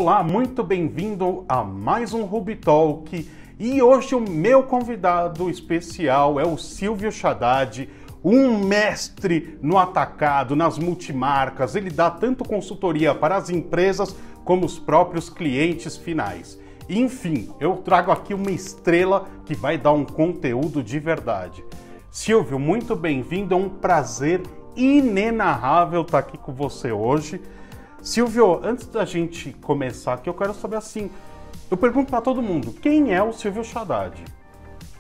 Olá, muito bem-vindo a mais um Ruby Talk. E hoje o meu convidado especial é o Silvio Haddad, um mestre no atacado, nas multimarcas. Ele dá tanto consultoria para as empresas como os próprios clientes finais. Enfim, eu trago aqui uma estrela que vai dar um conteúdo de verdade. Silvio, muito bem-vindo, é um prazer inenarrável estar aqui com você hoje. Silvio, antes da gente começar aqui, eu quero saber assim, eu pergunto para todo mundo, quem é o Silvio Haddad?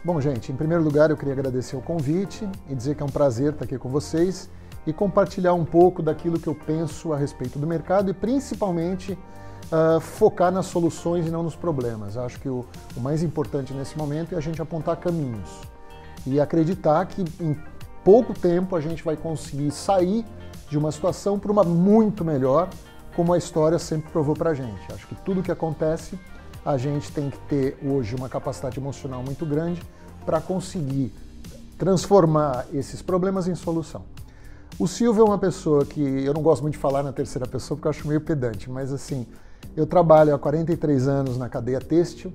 Bom, gente, em primeiro lugar eu queria agradecer o convite e dizer que é um prazer estar aqui com vocês e compartilhar um pouco daquilo que eu penso a respeito do mercado e principalmente focar nas soluções e não nos problemas. Acho que o mais importante nesse momento é a gente apontar caminhos e acreditar que em pouco tempo a gente vai conseguir sair de uma situação para uma muito melhor, como a história sempre provou para a gente. Acho que tudo que acontece, a gente tem que ter hoje uma capacidade emocional muito grande para conseguir transformar esses problemas em solução. O Silvio é uma pessoa que eu não gosto muito de falar na terceira pessoa porque eu acho meio pedante, mas assim, eu trabalho há 43 anos na cadeia têxtil,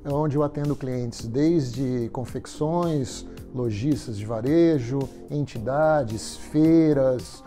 onde eu atendo clientes desde confecções, lojistas de varejo, entidades, feiras,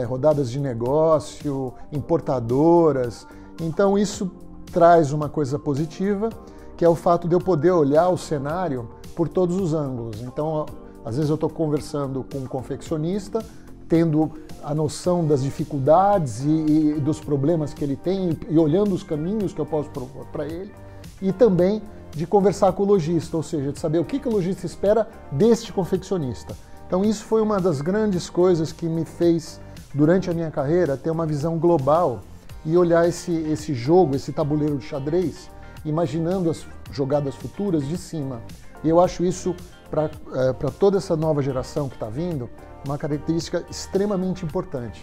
rodadas de negócio, importadoras. Então isso traz uma coisa positiva, que é o fato de eu poder olhar o cenário por todos os ângulos. Então, às vezes eu estou conversando com um confeccionista, tendo a noção das dificuldades e dos problemas que ele tem e olhando os caminhos que eu posso propor para ele, e também de conversar com o lojista, ou seja, de saber o que o lojista espera deste confeccionista. Então isso foi uma das grandes coisas que me fez, durante a minha carreira, ter uma visão global e olhar esse jogo, esse tabuleiro de xadrez, imaginando as jogadas futuras de cima. E eu acho isso, para toda essa nova geração que está vindo, uma característica extremamente importante.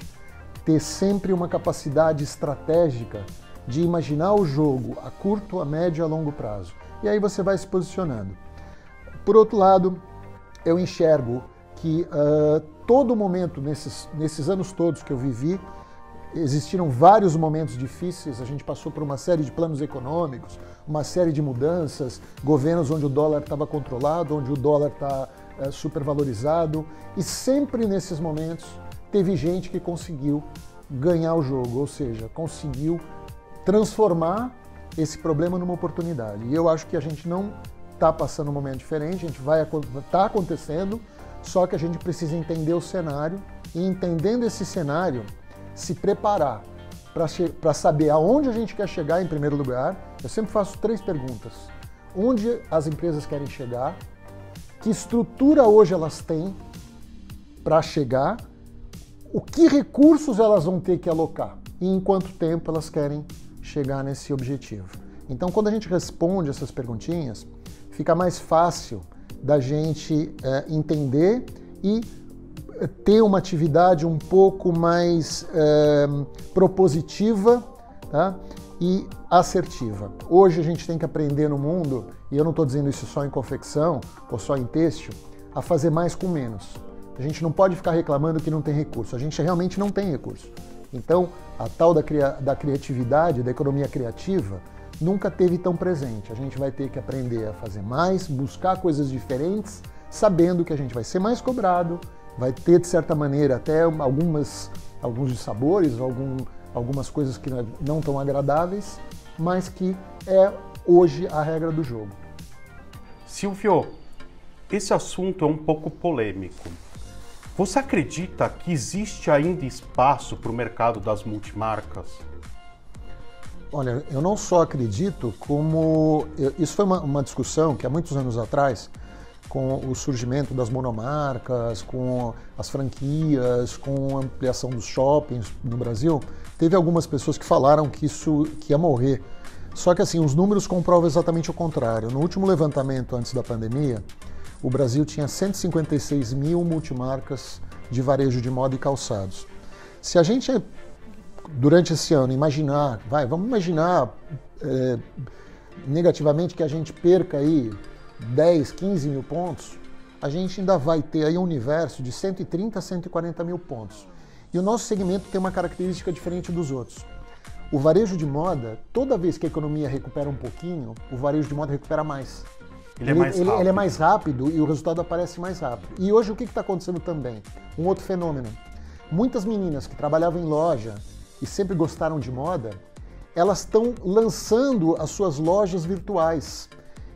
Ter sempre uma capacidade estratégica de imaginar o jogo a curto, a médio e a longo prazo. E aí você vai se posicionando. Por outro lado, eu enxergo que todo momento, nesses anos todos que eu vivi, existiram vários momentos difíceis, a gente passou por uma série de planos econômicos, uma série de mudanças, governos onde o dólar estava controlado, onde o dólar está supervalorizado, e sempre nesses momentos teve gente que conseguiu ganhar o jogo, ou seja, conseguiu transformar esse problema numa oportunidade. E eu acho que a gente não está passando um momento diferente, a gente está acontecendo, só que a gente precisa entender o cenário e, entendendo esse cenário, se preparar para saber aonde a gente quer chegar em primeiro lugar. Eu sempre faço 3 perguntas. Onde as empresas querem chegar? Que estrutura hoje elas têm para chegar? O que recursos elas vão ter que alocar? E em quanto tempo elas querem chegar nesse objetivo? Então, quando a gente responde essas perguntinhas, fica mais fácil da gente entender e ter uma atividade um pouco mais propositiva, tá? E assertiva. Hoje a gente tem que aprender no mundo, e eu não estou dizendo isso só em confecção ou só em têxtil, a fazer mais com menos. A gente não pode ficar reclamando que não tem recurso, a gente realmente não tem recurso. Então, a tal da criatividade, da economia criativa, nunca teve tão presente. A gente vai ter que aprender a fazer mais, buscar coisas diferentes, sabendo que a gente vai ser mais cobrado, vai ter, de certa maneira, até alguns dissabores, algumas coisas que não tão agradáveis, mas que é hoje a regra do jogo. Silvio, esse assunto é um pouco polêmico. Você acredita que existe ainda espaço para o mercado das multimarcas? Olha, eu não só acredito, como... Isso foi uma discussão que há muitos anos atrás, com o surgimento das monomarcas, com as franquias, com a ampliação dos shoppings no Brasil, teve algumas pessoas que falaram que isso ia morrer. Só que assim, os números comprovam exatamente o contrário. No último levantamento antes da pandemia, o Brasil tinha 156 mil multimarcas de varejo de moda e calçados. Se a gente, durante esse ano, vamos imaginar negativamente que a gente perca aí 10, 15 mil pontos, a gente ainda vai ter aí um universo de 130 a 140 mil pontos. E o nosso segmento tem uma característica diferente dos outros. O varejo de moda, toda vez que a economia recupera um pouquinho, o varejo de moda recupera mais. Ele é mais rápido e o resultado aparece mais rápido. E hoje o que está acontecendo também? Um outro fenômeno. Muitas meninas que trabalhavam em loja e sempre gostaram de moda, elas estão lançando as suas lojas virtuais.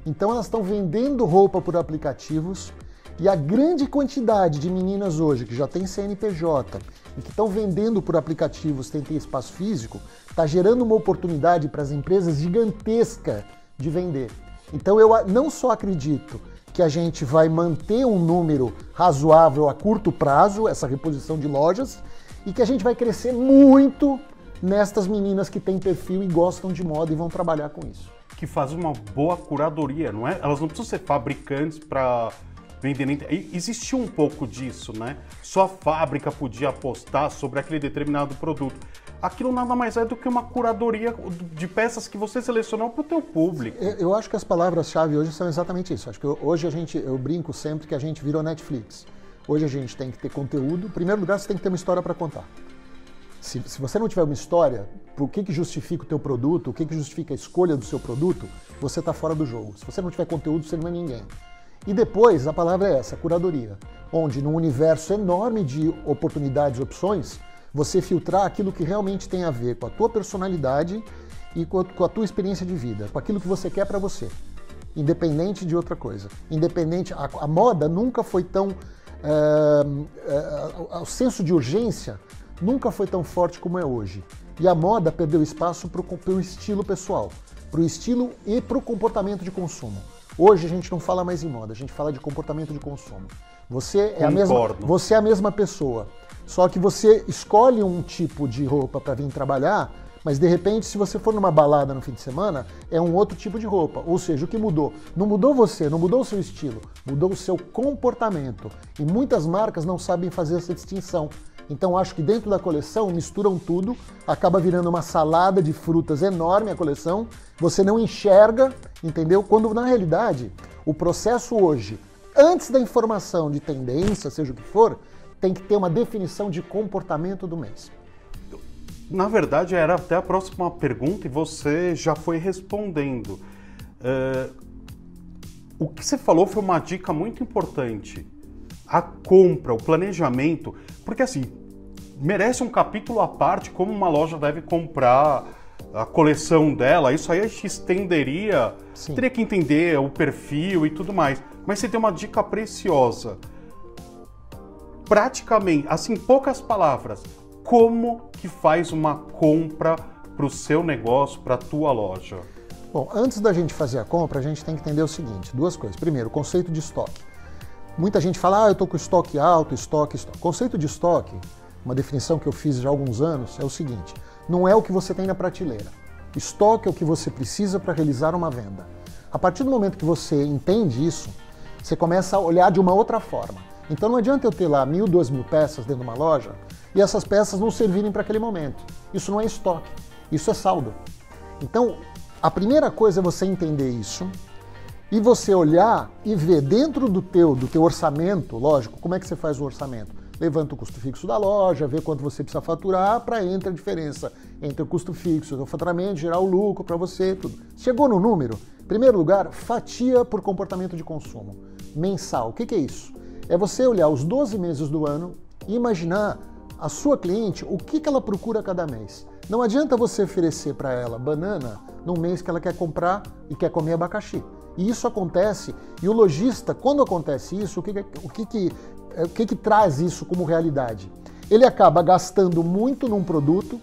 Então elas estão vendendo roupa por aplicativos e a grande quantidade de meninas hoje que já tem CNPJ e que estão vendendo por aplicativos sem ter espaço físico, está gerando uma oportunidade para as empresas gigantesca de vender. Então eu não só acredito que a gente vai manter um número razoável a curto prazo, essa reposição de lojas, e que a gente vai crescer muito nestas meninas que têm perfil e gostam de moda e vão trabalhar com isso. Que faz uma boa curadoria, não é? Elas não precisam ser fabricantes para vender. Existia um pouco disso, né? Só a fábrica podia apostar sobre aquele determinado produto. Aquilo nada mais é do que uma curadoria de peças que você selecionou para o teu público. Eu acho que as palavras-chave hoje são exatamente isso. Acho que hoje eu brinco sempre que a gente virou Netflix. Hoje a gente tem que ter conteúdo. Em primeiro lugar, você tem que ter uma história para contar. Se você não tiver uma história, o que justifica o teu produto, o que justifica a escolha do seu produto, você está fora do jogo. Se você não tiver conteúdo, você não é ninguém. E depois, a palavra é essa, curadoria, onde num universo enorme de oportunidades e opções, você filtrar aquilo que realmente tem a ver com a tua personalidade e com a tua experiência de vida, com aquilo que você quer para você, independente de outra coisa. A moda nunca foi tão... o senso de urgência nunca foi tão forte como é hoje. E a moda perdeu espaço para o estilo pessoal, para o estilo e para o comportamento de consumo. Hoje a gente não fala mais em moda, a gente fala de comportamento de consumo. Você é a mesma pessoa, só que você escolhe um tipo de roupa para vir trabalhar, mas de repente se você for numa balada no fim de semana, é um outro tipo de roupa. Ou seja, o que mudou? Não mudou você, não mudou o seu estilo, mudou o seu comportamento. E muitas marcas não sabem fazer essa distinção. Então acho que dentro da coleção misturam tudo, acaba virando uma salada de frutas enorme a coleção, você não enxerga, entendeu? Quando na realidade o processo hoje, antes da informação de tendência, seja o que for, tem que ter uma definição de comportamento do mês. Na verdade era até a próxima pergunta e você já foi respondendo. O que você falou foi uma dica muito importante. A compra, o planejamento, porque assim, merece um capítulo à parte como uma loja deve comprar a coleção dela, isso aí a gente estenderia, Sim. Teria que entender o perfil e tudo mais, mas você tem uma dica preciosa. Praticamente, assim, poucas palavras, como que faz uma compra para o seu negócio, para a tua loja? Bom, antes da gente fazer a compra, a gente tem que entender o seguinte, duas coisas. Primeiro, o conceito de estoque. Muita gente fala, eu estou com estoque alto, estoque. Conceito de estoque, uma definição que eu fiz já há alguns anos, é o seguinte, não é o que você tem na prateleira. Estoque é o que você precisa para realizar uma venda. A partir do momento que você entende isso, você começa a olhar de uma outra forma. Então não adianta eu ter lá 1.000, 2.000 peças dentro de uma loja e essas peças não servirem para aquele momento. Isso não é estoque, isso é saldo. Então, a primeira coisa é você entender isso, e você olhar e ver dentro do teu orçamento, lógico, como é que você faz o orçamento? Levanta o custo fixo da loja, vê quanto você precisa faturar para entre a diferença entre o custo fixo, o faturamento, gerar o lucro para você, tudo. Chegou no número, em primeiro lugar, fatia por comportamento de consumo, mensal. O que é isso? É você olhar os 12 meses do ano e imaginar a sua cliente, o que ela procura cada mês. Não adianta você oferecer para ela banana num mês que ela quer comprar e quer comer abacaxi. E isso acontece, e o lojista, quando acontece isso, o que traz isso como realidade? Ele acaba gastando muito num produto,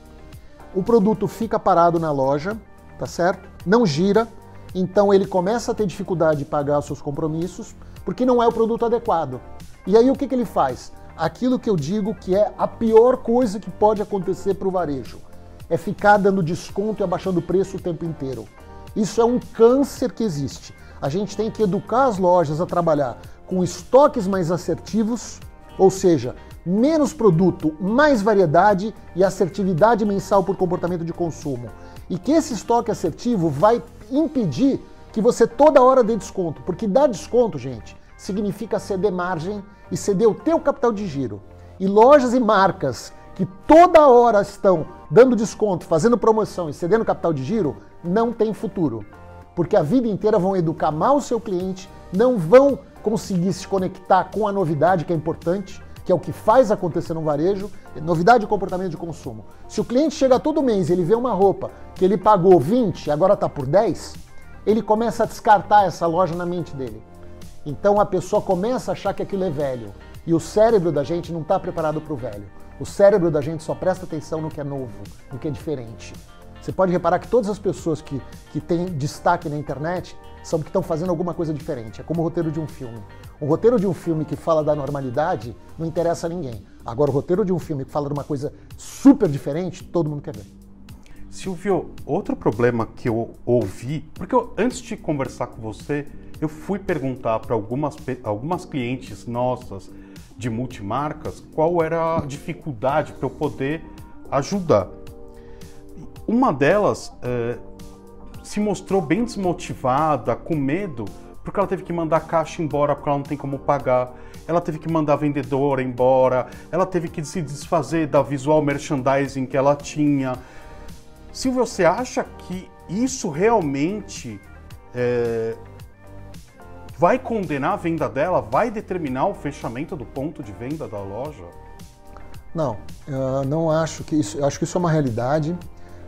o produto fica parado na loja, tá certo? Não gira, então ele começa a ter dificuldade de pagar os seus compromissos, porque não é o produto adequado. E aí o que ele faz? Aquilo que eu digo que é a pior coisa que pode acontecer para o varejo, é ficar dando desconto e abaixando o preço o tempo inteiro. Isso é um câncer que existe. A gente tem que educar as lojas a trabalhar com estoques mais assertivos, ou seja, menos produto, mais variedade e assertividade mensal por comportamento de consumo. E que esse estoque assertivo vai impedir que você toda hora dê desconto, porque dar desconto, gente, significa ceder margem e ceder o teu capital de giro. E lojas e marcas que toda hora estão dando desconto, fazendo promoção e cedendo capital de giro, não tem futuro. Porque a vida inteira vão educar mal o seu cliente, não vão conseguir se conectar com a novidade, que é importante, que é o que faz acontecer no varejo, novidade e comportamento de consumo. Se o cliente chega todo mês e ele vê uma roupa que ele pagou 20 e agora está por 10, ele começa a descartar essa loja na mente dele. Então a pessoa começa a achar que aquilo é velho. E o cérebro da gente não está preparado para o velho. O cérebro da gente só presta atenção no que é novo, no que é diferente. Você pode reparar que todas as pessoas que têm destaque na internet são que estão fazendo alguma coisa diferente. É como o roteiro de um filme. O roteiro de um filme que fala da normalidade não interessa a ninguém. Agora, o roteiro de um filme que fala de uma coisa super diferente, todo mundo quer ver. Silvio, outro problema que eu ouvi, porque antes de conversar com você, eu fui perguntar para algumas clientes nossas de multimarcas qual era a dificuldade para eu poder ajudar. Uma delas se mostrou bem desmotivada, com medo, porque ela teve que mandar a caixa embora porque ela não tem como pagar, ela teve que mandar a vendedora embora, ela teve que se desfazer da visual merchandising que ela tinha. Silvio, você acha que isso realmente vai condenar a venda dela? Vai determinar o fechamento do ponto de venda da loja? Não, não acho que isso. Eu acho que isso é uma realidade.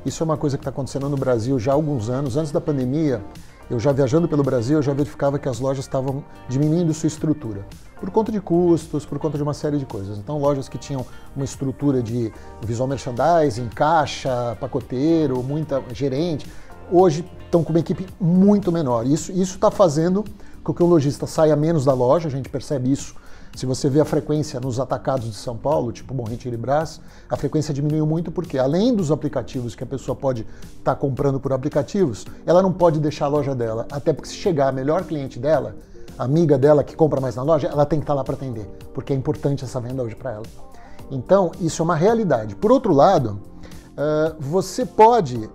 Isso é uma coisa que está acontecendo no Brasil já há alguns anos. Antes da pandemia, eu já viajando pelo Brasil, eu já verificava que as lojas estavam diminuindo sua estrutura. Por conta de custos, por conta de uma série de coisas. Então, lojas que tinham uma estrutura de visual merchandising, caixa, pacoteiro, muita gerente, hoje estão com uma equipe muito menor. Isso está fazendo com que o lojista saia menos da loja, a gente percebe isso. Se você vê a frequência nos atacados de São Paulo, tipo Bom Retiro e Brás, a frequência diminuiu muito porque, além dos aplicativos que a pessoa pode estar comprando por aplicativos, ela não pode deixar a loja dela. Até porque se chegar a melhor cliente dela, a amiga dela que compra mais na loja, ela tem que estar lá para atender, porque é importante essa venda hoje para ela. Então, isso é uma realidade. Por outro lado, você pode,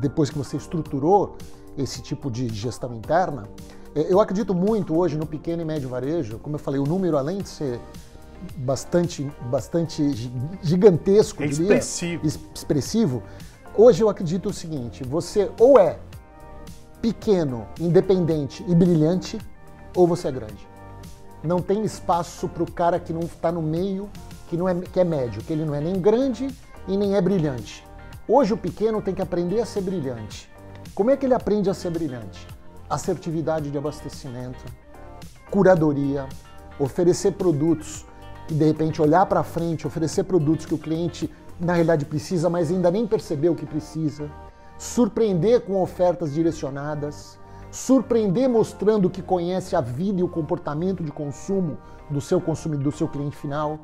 depois que você estruturou esse tipo de gestão interna, eu acredito muito hoje no pequeno e médio varejo. Como eu falei, o número, além de ser bastante gigantesco, expressivo, hoje eu acredito o seguinte: você ou é pequeno, independente e brilhante, ou você é grande. Não tem espaço para o cara que não está no meio, que é médio, que ele não é nem grande e nem é brilhante. Hoje o pequeno tem que aprender a ser brilhante. Como é que ele aprende a ser brilhante? Assertividade de abastecimento, curadoria, oferecer produtos e de repente olhar para frente, oferecer produtos que o cliente na realidade precisa, mas ainda nem percebeu que precisa, surpreender com ofertas direcionadas, surpreender mostrando que conhece a vida e o comportamento de consumo do seu consumidor, do seu cliente final,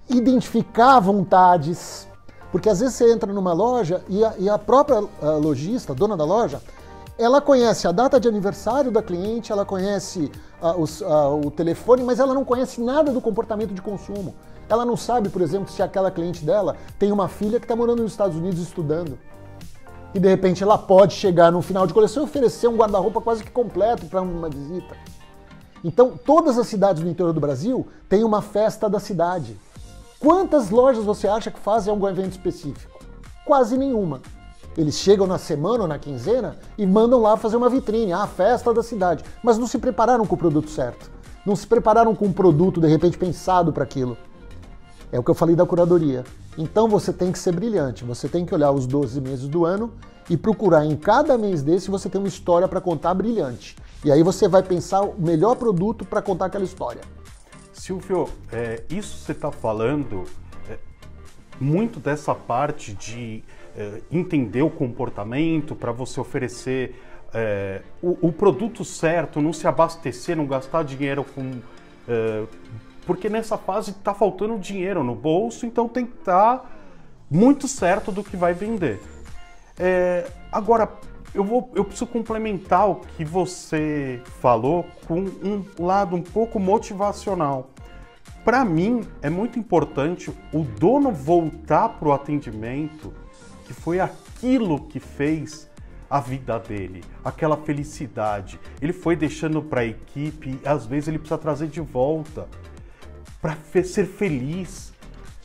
identificar vontades, porque às vezes você entra numa loja e a própria lojista, a dona da loja, ela conhece a data de aniversário da cliente, ela conhece o telefone, mas ela não conhece nada do comportamento de consumo. Ela não sabe, por exemplo, se aquela cliente dela tem uma filha que está morando nos Estados Unidos estudando. E de repente ela pode chegar no final de coleção e oferecer um guarda-roupa quase que completo para uma visita. Então, todas as cidades do interior do Brasil têm uma festa da cidade. Quantas lojas você acha que fazem algum evento específico? Quase nenhuma. Eles chegam na semana ou na quinzena e mandam lá fazer uma vitrine, a festa da cidade. Mas não se prepararam com o produto certo. Não se prepararam com um produto, de repente, pensado para aquilo. É o que eu falei da curadoria. Então você tem que ser brilhante, você tem que olhar os 12 meses do ano e procurar em cada mês desse você ter uma história para contar brilhante. E aí você vai pensar o melhor produto para contar aquela história. Silvio, isso você está falando muito dessa parte de entender o comportamento para você oferecer o produto certo, não se abastecer, não gastar dinheiro com... porque nessa fase está faltando dinheiro no bolso, então tem que estar muito certo do que vai vender. Agora, eu preciso complementar o que você falou com um lado um pouco motivacional. Para mim, é muito importante o dono voltar para o atendimento, que foi aquilo que fez a vida dele, aquela felicidade. Ele foi deixando para a equipe e às vezes ele precisa trazer de volta para ser feliz.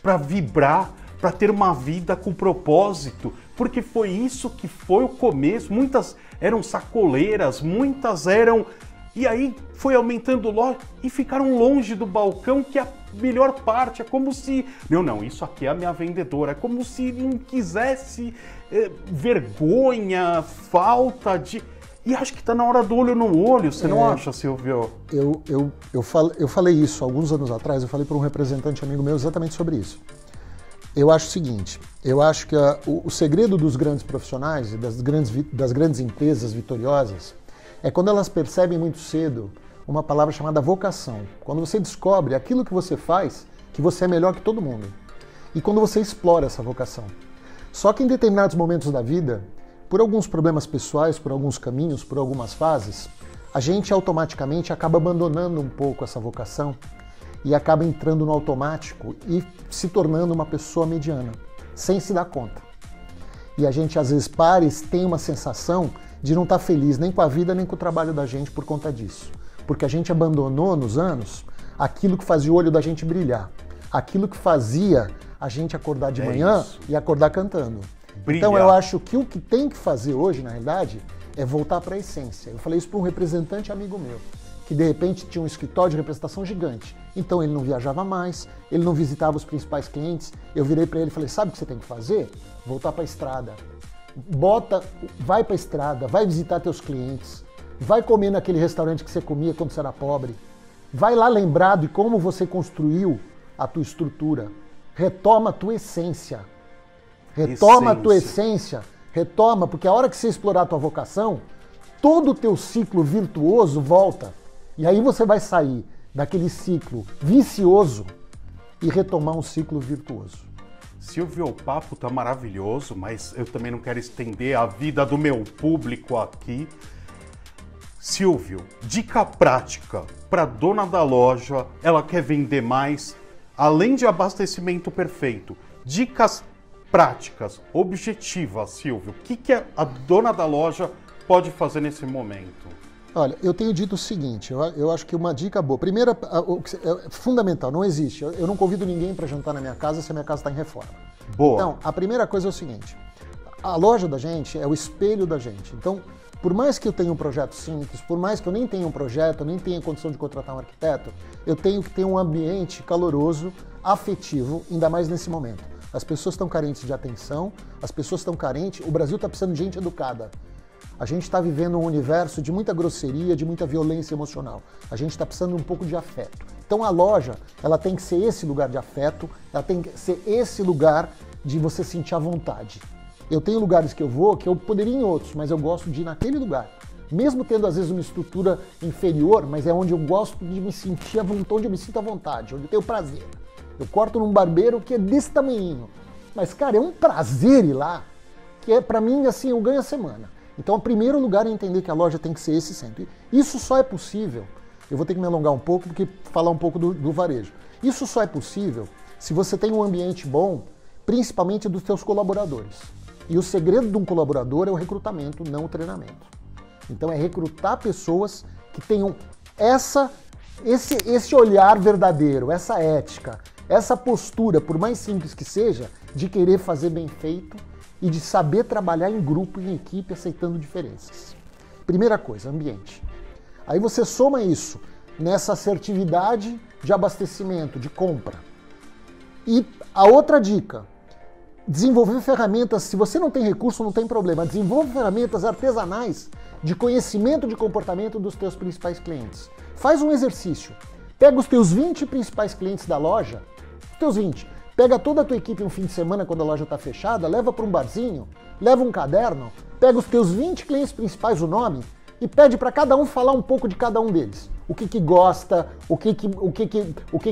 para vibrar, para ter uma vida com propósito, porque foi isso que foi o começo. Muitas eram sacoleiras, muitas eram... E aí foi aumentando loja e ficaram longe do balcão, que é a melhor parte. É como se... Não, isso aqui é a minha vendedora. É como se não quisesse vergonha, falta de... E acho que está na hora do olho no olho, você não acha, Silvio? Eu falei isso alguns anos atrás, eu falei para um representante amigo meu exatamente sobre isso. Eu acho o seguinte, eu acho que o segredo dos grandes profissionais e das grandes empresas vitoriosas é quando elas percebem muito cedo uma palavra chamada vocação. Quando você descobre aquilo que você faz, que você é melhor que todo mundo. E quando você explora essa vocação. Só que em determinados momentos da vida, por alguns problemas pessoais, por alguns caminhos, por algumas fases, a gente automaticamente acaba abandonando um pouco essa vocação e acaba entrando no automático e se tornando uma pessoa mediana, sem se dar conta. E a gente, às vezes, tem uma sensação de não estar feliz nem com a vida, nem com o trabalho da gente por conta disso. Porque a gente abandonou, nos anos, aquilo que fazia o olho da gente brilhar. Aquilo que fazia a gente acordar de manhã e acordar cantando. Brilhar. Então eu acho que o que tem que fazer hoje, na realidade, é voltar para a essência. Eu falei isso para um representante amigo meu, que de repente tinha um escritório de representação gigante. Então ele não viajava mais, ele não visitava os principais clientes. Eu virei para ele e falei, sabe o que você tem que fazer? Voltar para a estrada. Vai para a estrada, vai visitar teus clientes, vai comer naquele restaurante que você comia quando você era pobre. Vai lá lembrar de como você construiu a tua estrutura. Retoma a tua essência. Retoma a tua essência, retoma, porque a hora que você explorar a tua vocação, todo o teu ciclo virtuoso volta. E aí você vai sair daquele ciclo vicioso e retomar um ciclo virtuoso. Silvio, o papo tá maravilhoso, mas eu também não quero estender a vida do meu público aqui. Silvio, dica prática para dona da loja, ela quer vender mais, além de abastecimento perfeito, dicas práticas, objetivas, Silvio. O que a dona da loja pode fazer nesse momento? Olha, eu tenho dito o seguinte, eu acho que uma dica boa. Primeiro, é fundamental, não existe. Eu não convido ninguém para jantar na minha casa se a minha casa está em reforma. Boa. Então, a primeira coisa é o seguinte, a loja da gente é o espelho da gente. Então, por mais que eu tenha um projeto simples, por mais que eu nem tenha um projeto, eu nem tenha condição de contratar um arquiteto, eu tenho que ter um ambiente caloroso, afetivo, ainda mais nesse momento. As pessoas estão carentes de atenção, as pessoas estão carentes, o Brasil está precisando de gente educada. A gente está vivendo um universo de muita grosseria, de muita violência emocional. A gente está precisando de um pouco de afeto. Então a loja, ela tem que ser esse lugar de afeto, ela tem que ser esse lugar de você sentir a vontade. Eu tenho lugares que eu vou que eu poderia ir em outros, mas eu gosto de ir naquele lugar. Mesmo tendo às vezes uma estrutura inferior, mas é onde eu gosto de me sentir à vontade, onde eu me sinto à vontade, onde eu tenho prazer. Eu corto num barbeiro que é desse tamanhinho. Mas, cara, é um prazer ir lá, que é, pra mim, assim, eu ganho a semana. Então, o primeiro lugar é entender que a loja tem que ser esse centro. Isso só é possível, eu vou ter que me alongar um pouco, porque falar um pouco do varejo. Isso só é possível se você tem um ambiente bom, principalmente dos seus colaboradores. E o segredo de um colaborador é o recrutamento, não o treinamento. Então, é recrutar pessoas que tenham esse olhar verdadeiro, essa ética, essa postura, por mais simples que seja, de querer fazer bem feito e de saber trabalhar em grupo, em equipe, aceitando diferenças. Primeira coisa, ambiente. Aí você soma isso nessa assertividade de abastecimento, de compra. E a outra dica, desenvolver ferramentas, se você não tem recurso, não tem problema, desenvolve ferramentas artesanais de conhecimento de comportamento dos teus principais clientes. Faz um exercício, pega os teus 20 principais clientes da loja, os teus 20, pega toda a tua equipe um fim de semana quando a loja está fechada, leva para um barzinho, leva um caderno, pega os teus 20 clientes principais, o nome, e pede para cada um falar um pouco de cada um deles. O que gosta, o que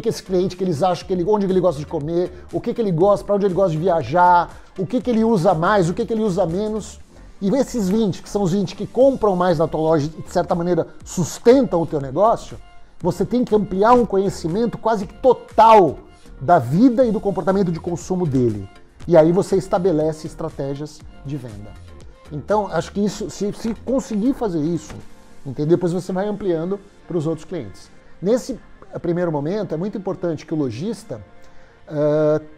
esse cliente que eles acham, onde ele gosta de comer, o que ele gosta, para onde ele gosta de viajar, o que ele usa mais, o que ele usa menos. E esses 20, que são os 20 que compram mais na tua loja e de certa maneira sustentam o teu negócio, você tem que ampliar um conhecimento quase que total da vida e do comportamento de consumo dele. E aí você estabelece estratégias de venda. Então, acho que isso, se conseguir fazer isso, entendeu? Depois você vai ampliando para os outros clientes. Nesse primeiro momento, é muito importante que o lojista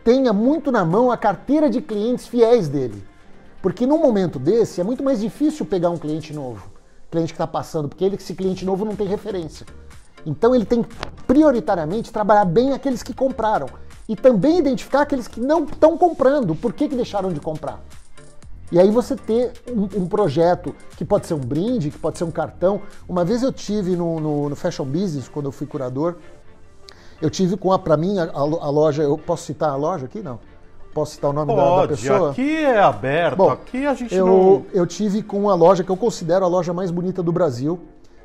tenha muito na mão a carteira de clientes fiéis dele. Porque num momento desse é muito mais difícil pegar um cliente novo, cliente que está passando, porque esse cliente novo não tem referência. Então ele tem que prioritariamente trabalhar bem aqueles que compraram e também identificar aqueles que não estão comprando, por que deixaram de comprar. E aí você ter um projeto que pode ser um brinde, que pode ser um cartão. Uma vez eu tive no Fashion Business, quando eu fui curador, eu tive para mim, a loja, eu posso citar a loja aqui? Não. Posso citar o nome da pessoa? Aqui é aberto, bom, aqui a gente Eu tive com a loja que eu considero a loja mais bonita do Brasil,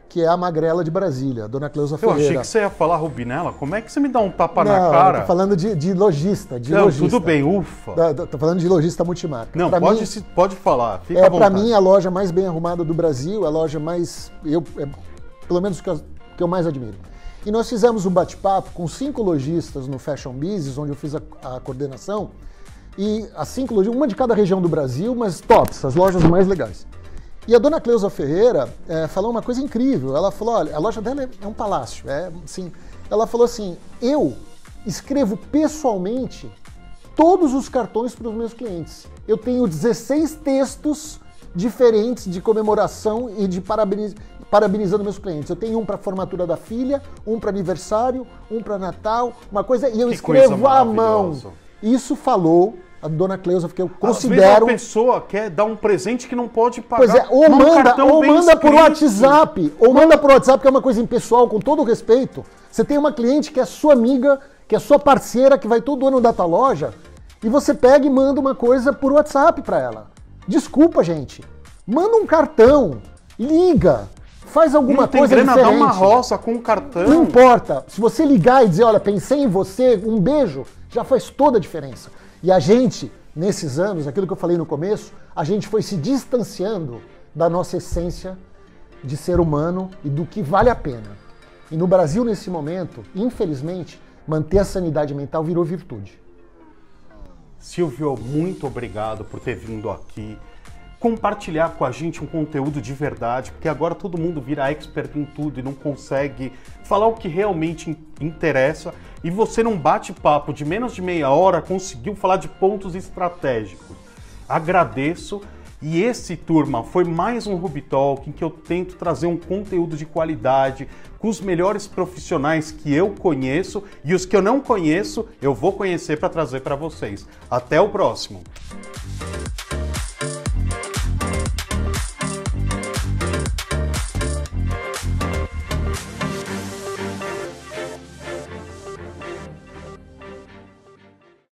que é a Magrela de Brasília, Dona Cleusa Ferreira. Eu achei que você ia falar Rubinella. Como é que você me dá um tapa na cara? Eu tô falando de lojista. Tudo bem, ufa. Tô falando de lojista multimarca. Não, pode falar, fica à vontade. Pra mim, a loja mais bem arrumada do Brasil, a loja mais... pelo menos que eu mais admiro. E nós fizemos um bate-papo com 5 lojistas no Fashion Business, onde eu fiz a coordenação, e as 5 lojistas, uma de cada região do Brasil, mas tops, as lojas mais legais. E a Dona Cleusa Ferreira falou uma coisa incrível. Ela falou, olha, a loja dela é um palácio. Assim, ela falou assim, eu escrevo pessoalmente todos os cartões para os meus clientes. Eu tenho 16 textos diferentes de comemoração e de parabenizando meus clientes. Eu tenho um para formatura da filha, um para aniversário, um para Natal, uma coisa, e eu escrevo à mão. Isso falou a Dona Cleusa, porque eu considero... Às vezes a pessoa quer dar um presente que não pode pagar. Pois é, ou manda por WhatsApp, que é uma coisa impessoal, com todo o respeito. Você tem uma cliente que é sua amiga, que é sua parceira, que vai todo ano da tua loja, e você pega e manda uma coisa por WhatsApp para ela. Desculpa, gente. Manda um cartão, liga, faz alguma coisa diferente. Dá uma roça com um cartão. Não importa. Se você ligar e dizer, olha, pensei em você, um beijo, já faz toda a diferença. E a gente, nesses anos, aquilo que eu falei no começo, a gente foi se distanciando da nossa essência de ser humano e do que vale a pena. E no Brasil, nesse momento, infelizmente, manter a sanidade mental virou virtude. Silvio, muito obrigado por ter vindo aqui, compartilhar com a gente um conteúdo de verdade, porque agora todo mundo vira expert em tudo e não consegue falar o que realmente interessa, e você num bate-papo de menos de meia hora conseguiu falar de pontos estratégicos. Agradeço, e esse, turma, foi mais um Ruby Talk em que eu tento trazer um conteúdo de qualidade com os melhores profissionais que eu conheço, e os que eu não conheço eu vou conhecer para trazer para vocês. Até o próximo!